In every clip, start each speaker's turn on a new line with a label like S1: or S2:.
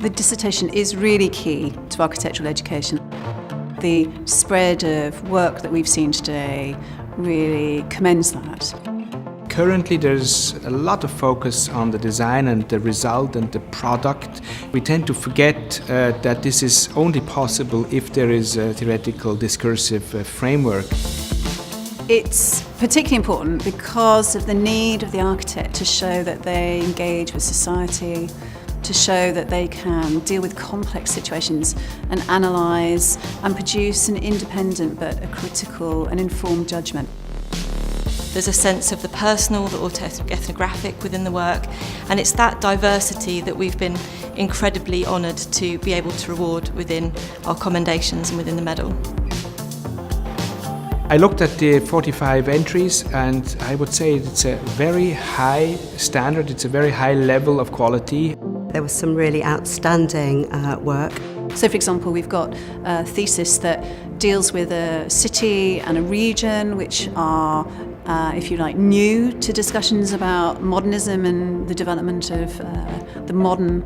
S1: The dissertation is really key to architectural education. The spread of work that we've seen today really commends that.
S2: Currently there's a lot of focus on the design and the result and the product. We tend to forget that this is only possible if there is a theoretical discursive framework.
S1: It's particularly important because of the need of the architect to show that they engage with society, to show that they can deal with complex situations and analyse and produce an independent but a critical and informed judgment.
S3: There's a sense of the personal, the autoethnographic within the work, and it's that diversity that we've been incredibly honoured to be able to reward within our commendations and within the medal.
S2: I looked at the 45 entries and I would say it's a very high standard, it's a very high level of quality.
S4: There was some really outstanding work.
S1: So for example, we've got a thesis that deals with a city and a region which are, if you like, new to discussions about modernism and the development of the modern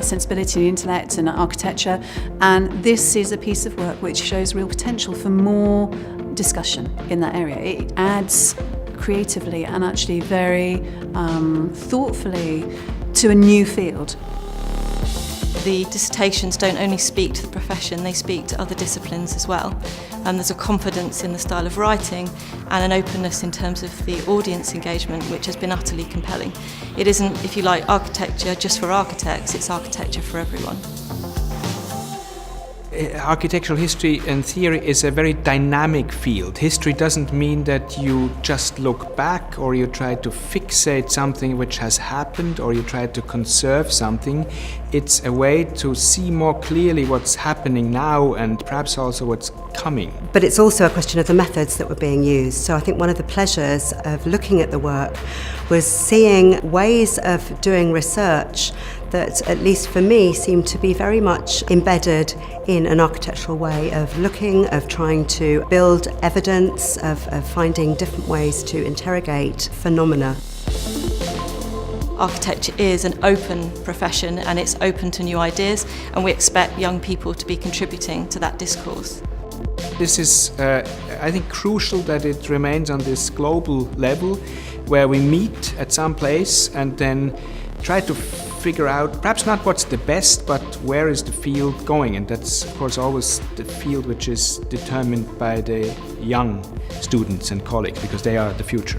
S1: sensibility and intellect and architecture. And this is a piece of work which shows real potential for more discussion in that area. It adds creatively and actually very thoughtfully to a new field.
S3: The dissertations don't only speak to the profession, they speak to other disciplines as well. And there's a confidence in the style of writing and an openness in terms of the audience engagement which has been utterly compelling. It isn't, if you like, architecture just for architects, it's architecture for everyone.
S2: Architectural history and theory is a very dynamic field. History doesn't mean that you just look back or you try to fixate something which has happened or you try to conserve something. It's a way to see more clearly what's happening now and perhaps also what's coming.
S4: But it's also a question of the methods that were being used. So I think one of the pleasures of looking at the work was seeing ways of doing research that, at least for me, seemed to be very much embedded in an architectural way of looking, of trying to build evidence, of finding different ways to interrogate phenomena.
S3: Architecture is an open profession and it's open to new ideas, and we expect young people to be contributing to that discourse.
S2: This is, I think, crucial that it remains on this global level where we meet at some place and then try to figure out, perhaps not what's the best, but where is the field going. And that's, of course, always the field which is determined by the young students and colleagues, because they are the future.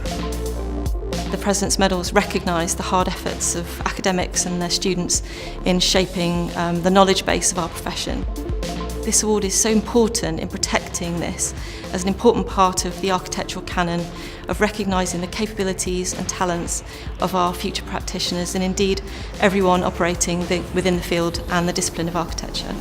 S3: The President's Medals recognise the hard efforts of academics and their students in shaping the knowledge base of our profession. This award is so important in protecting this as an important part of the architectural canon, of recognising the capabilities and talents of our future practitioners and indeed everyone operating within the field and the discipline of architecture.